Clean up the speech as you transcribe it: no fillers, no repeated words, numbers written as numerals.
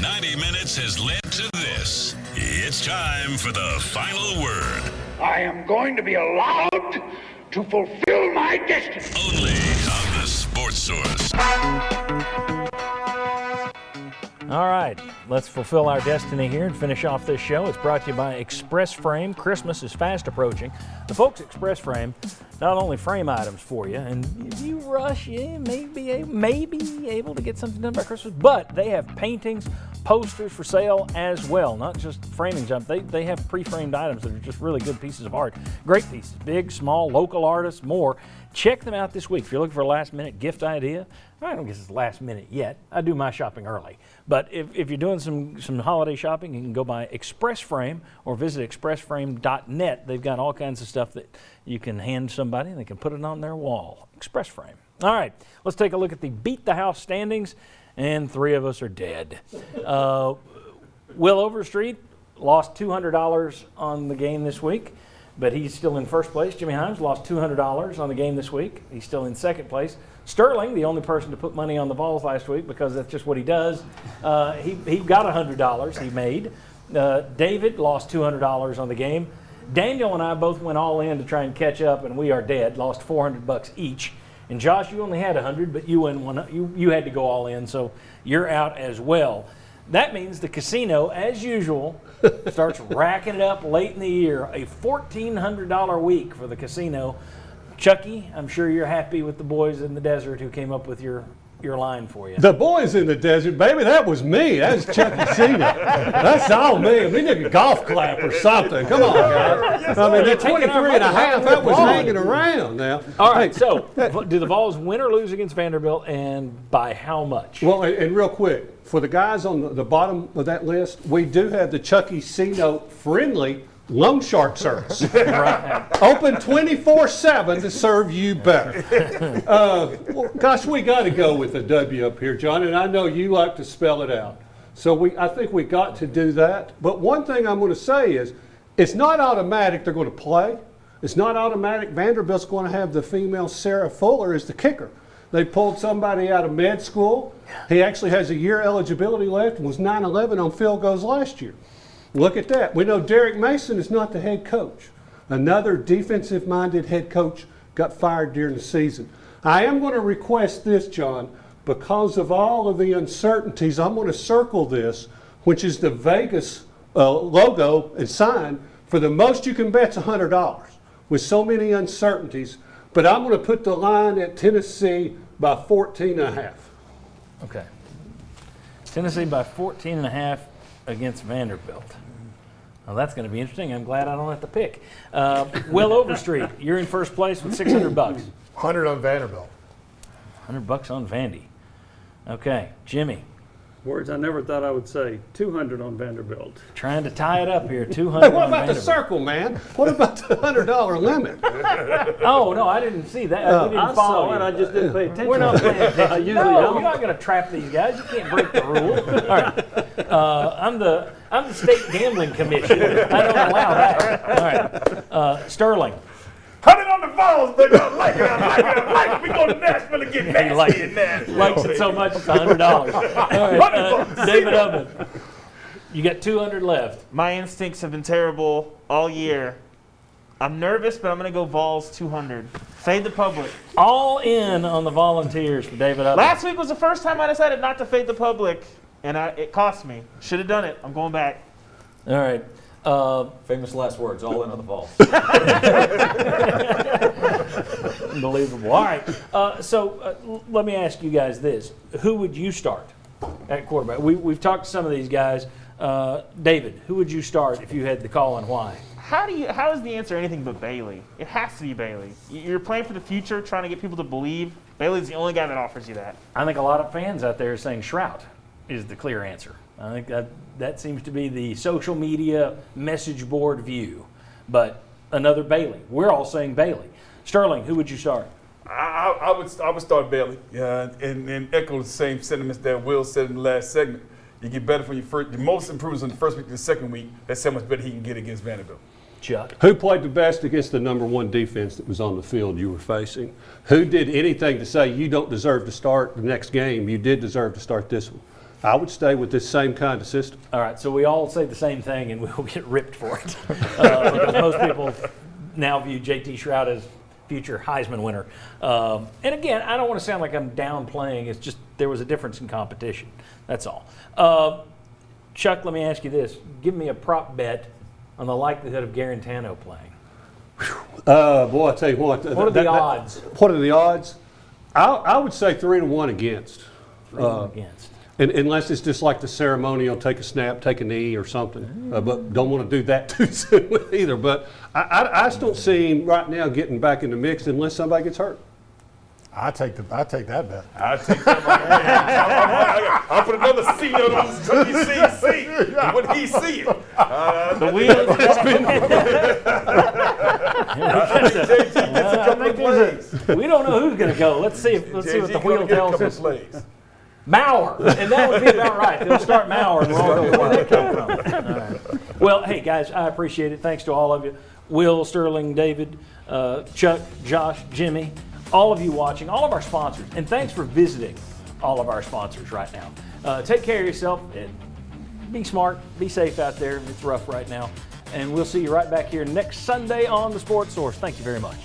90 minutes has led to this. It's time for the final word. I am going to be allowed to fulfill my destiny. Only on the Sports Source. All right, let's fulfill our destiny here and finish off this show. It's brought to you by Express Frame. Christmas is fast approaching. The folks at Express Frame not only frame items for you, and if you rush, you may be able to get something done by Christmas, but they have paintings, posters for sale as well, not just framing jump. They have pre-framed items that are just really good pieces of art. Great pieces, big, small, local artists, more. Check them out this week. If you're looking for a last-minute gift idea, I don't guess it's last minute yet. I do my shopping early. But if you're doing some holiday shopping, you can go by Express Frame or visit expressframe.net. They've got all kinds of stuff that you can hand somebody and they can put it on their wall. Express Frame. All right, let's take a look at the Beat the House standings, and three of us are dead. Will Overstreet lost $200 on the game this week, but he's still in first place. Jimmy Himes lost $200 on the game this week. He's still in second place. Sterling, the only person to put money on the Vols last week because that's just what he does, he got $100 he made. David lost $200 on the game. Daniel and I both went all in to try and catch up, and we are dead, lost $400 each. And Josh, you only had 100, but you had to go all in, so you're out as well. That means the casino, as usual, starts racking it up late in the year. A $1,400 week for the casino. Chucky, I'm sure you're happy with the boys in the desert who came up with your line for you. The boys in the desert, baby, that was me. That was Chucky Cena. That's all me. We need a golf clap or something. Come on, guys. I mean, that 23 and a half, that was hanging around now. All right, so do the Vols win or lose against Vanderbilt, and by how much? Well, and real quick, for the guys on the bottom of that list, we do have the Chucky Cena friendly loan shark service. Open 24/7 to serve you better. Well, gosh, we got to go with a W up here, John, and I know you like to spell it out. So I think we got to do that. But one thing I'm going to say is it's not automatic they're going to play. It's not automatic Vanderbilt's going to have the female Sarah Fuller as the kicker. They pulled somebody out of med school. He actually has a year eligibility left and was 9-11 on field goals last year. Look at that. We know Derek Mason is not the head coach. Another defensive-minded head coach got fired during the season. I am going to request this, John, because of all of the uncertainties, I'm going to circle this, which is the Vegas logo and sign. For the most you can bet's $100 with so many uncertainties. But I'm going to put the line at Tennessee by 14.5. Okay. Tennessee by 14.5 against Vanderbilt. Well, that's going to be interesting. I'm glad I don't have to pick. Will Overstreet, you're in first place with $600. 100 on Vanderbilt. $100 on Vandy. Okay, Jimmy. Words I never thought I would say. 200 on Vanderbilt. Trying to tie it up here. 200. Hey, what on about the Vanderbilt. circle, man? What about the $100 limit? Oh no, I didn't see that. We didn't I follow saw it. you. I just didn't pay attention. We're not paying attention. I usually no, don't. you're not going to trap these guys. You can't break the rule. All right. I'm the state gambling commission. I don't allow that. All right. Sterling. 100 on the Vols, baby. I like it. We go to Nashville and get nasty in Nashville. Likes it so much, it's $100. All right. David Oven. You got 200 left. My instincts have been terrible all year. I'm nervous, but I'm going to go Vols 200. Fade the public. All in on the Volunteers for David Oven. Last week was the first time I decided not to fade the public, and it cost me. Should have done it. I'm going back. All right. Famous last words, all in on the Vols. Unbelievable. All right. So let me ask you guys this. Who would you start at quarterback? We've talked to some of these guys. David, who would you start if you had the call and why? How is the answer anything but Bailey? It has to be Bailey. You're playing for the future, trying to get people to believe. Bailey's the only guy that offers you that. I think a lot of fans out there are saying Shrout is the clear answer. I think that seems to be the social media message board view. But another Bailey. We're all saying Bailey. Sterling, who would you start? I would start Bailey, and echo the same sentiments that Will said in the last segment. You get better from the most improvements in the first week to the second week. That's how much better he can get against Vanderbilt. Chuck. Who played the best against the number one defense that was on the field you were facing? Who did anything to say you don't deserve to start the next game? You did deserve to start this one. I would stay with this same kind of system. All right, so we all say the same thing and we'll get ripped for it. Because most people now view JT Shroud as future Heisman winner. And again, I don't want to sound like I'm downplaying. It's just there was a difference in competition. That's all. Chuck, let me ask you this. Give me a prop bet on the likelihood of Garantano playing. Boy, I tell you what. What are the odds? What are the odds? I would say 3-1 against. Against. Unless it's just like the ceremonial, take a snap, take a knee or something. But don't want to do that too soon either. But I just don't see him right now getting back in the mix unless somebody gets hurt. I take that bet. I take that. I'll put another seat on his Chucky seat. What he see it. The wheels. We don't know who's going to go. Let's see what the wheel tells us. Maurer, and that would be about right. They'll start Maurer and we'll all know where that came from. All right. Well, hey, guys, I appreciate it. Thanks to all of you. Will, Sterling, David, Chuck, Josh, Jimmy, all of you watching, all of our sponsors, and thanks for visiting all of our sponsors right now. Take care of yourself and be smart, be safe out there. It's rough right now. And we'll see you right back here next Sunday on The Sports Source. Thank you very much.